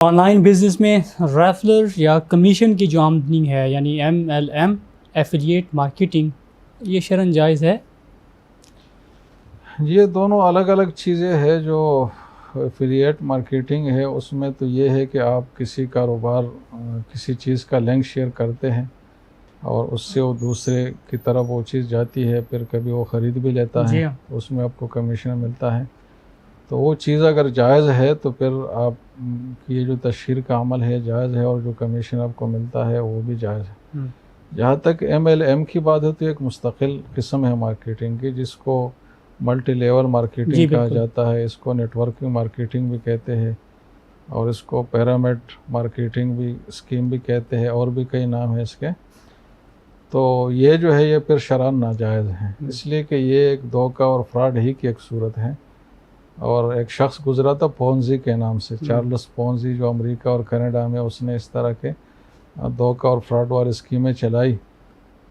Online business में referral या commission की जो आमदनी है यानी MLM एफिलिएट मार्केटिंग, ये शरन जायज़ है? ये दोनों अलग अलग चीज़ें हैं। जो एफिलिएट मार्केटिंग है उसमें तो ये है कि आप किसी कारोबार किसी चीज़ का लिंक शेयर करते हैं और उससे वो दूसरे की तरफ वो चीज़ जाती है, फिर कभी वो ख़रीद भी लेता जी है, हाँ। तो उसमें आपको कमीशन मिलता है। तो वो चीज़ अगर जायज़ है तो फिर आप की ये जो तशहीर का अमल है जायज़ है और जो कमीशन आपको मिलता है वो भी जायज़ है। जहाँ तक MLM की बात है तो एक मुस्तकिल किस्म है मार्केटिंग की, जिसको मल्टी लेवल जी मार्केटिंग कहा बिल्कुल। जाता है। इसको नेटवर्किंग मार्केटिंग भी कहते हैं और इसको पिरामिड मार्केटिंग भी स्कीम भी कहते हैं, और भी कई नाम हैं इसके। तो ये जो है ये फिर शरअन नाजायज़ है, इसलिए कि ये एक धोखा और फ्रॉड ही की एक सूरत है। और एक शख्स गुजरा था पोंजी के नाम से, चार्ल्स पोंजी, जो अमेरिका और कनाडा में उसने इस तरह के धोखा और फ्रॉड वाली स्कीमें चलाई।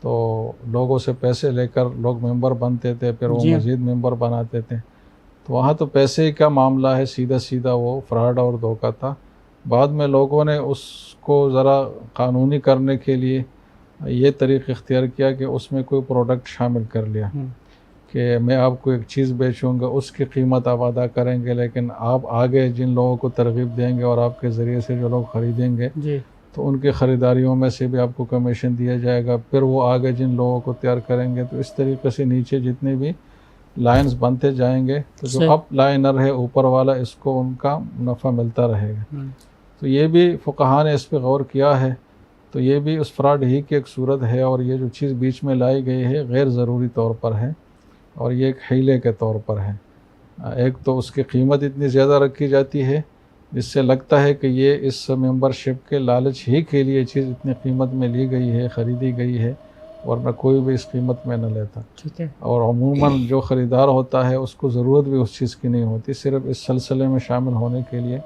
तो लोगों से पैसे लेकर लोग मेंबर बनते थे, फिर वो जी हाँ। मज़ीद मेंबर बनाते थे। तो वहाँ तो पैसे ही का मामला है, सीधा सीधा वो फ्रॉड और धोखा था। बाद में लोगों ने उसको ज़रा कानूनी करने के लिए ये तरीक़ा इख्तियार किया कि उसमें कोई प्रोडक्ट शामिल कर लिया कि मैं आपको एक चीज़ बेचूँगा, उसकी कीमत आप अदा करेंगे, लेकिन आप आगे जिन लोगों को तरग़ीब देंगे और आपके ज़रिए से जो लोग ख़रीदेंगे जी। तो उनकी ख़रीदारियों में से भी आपको कमीशन दिया जाएगा। फिर वो आगे जिन लोगों को तैयार करेंगे, तो इस तरीके से नीचे जितने भी लाइन्स बनते जाएंगे तो जो अप लाइनर है ऊपर वाला, इसको उनका मुनाफ़ा मिलता रहेगा। तो ये भी फ़ुक़हा ने इस पर गौर किया है। तो ये भी उस फ्रॉड ही की एक सूरत है, और ये जो चीज़ बीच में लाई गई है गैर ज़रूरी तौर पर है और ये एक हीले के तौर पर है। एक तो उसकी कीमत इतनी ज़्यादा रखी जाती है जिससे लगता है कि ये इस मेंबरशिप के लालच ही के लिए चीज़ इतनी कीमत में ली गई है, ख़रीदी गई है, वरना कोई भी इस कीमत में न लेता। ठीक है। और अमूमन जो ख़रीदार होता है उसको ज़रूरत भी उस चीज़ की नहीं होती, सिर्फ़ इस सिलसिले में शामिल होने के लिए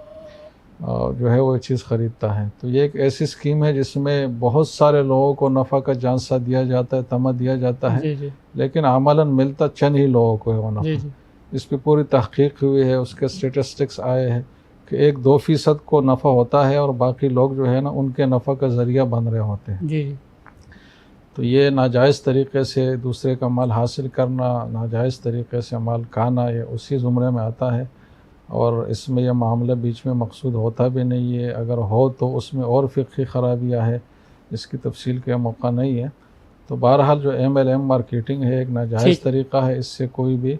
जो है वो चीज़ ख़रीदता है। तो ये एक ऐसी स्कीम है जिसमें बहुत सारे लोगों को नफ़ा का झांसा दिया जाता है, तमगा दिया जाता है, जी, जी। लेकिन अमलन मिलता चंद ही लोगों को है वो जी, नफ़ा। जी। इस पर पूरी तहक़ीक़ हुई है, उसके स्टेटिस्टिक्स आए हैं कि 1-2% को नफ़ा होता है और बाकी लोग जो है ना उनके नफ़ा का ज़रिया बन रहे होते हैं। जी, जी। तो ये नाजायज़ तरीक़े से दूसरे का माल हासिल करना, नाजायज़ तरीक़े से माल खाना, ये उसी ज़ुमरे में आता है और इसमें यह मामला बीच में मकसूद होता भी नहीं है। अगर हो तो उसमें और फ़िक़ही ख़राबियाँ है, इसकी तफ़सील का मौका नहीं है। तो बहरहाल जो MLM मार्केटिंग है एक नाजायज़ तरीक़ा है, इससे कोई भी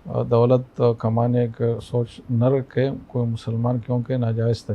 दौलत कमाने का सोच न रखे कोई मुसलमान, क्योंकि नाजायज़ तरीक़ा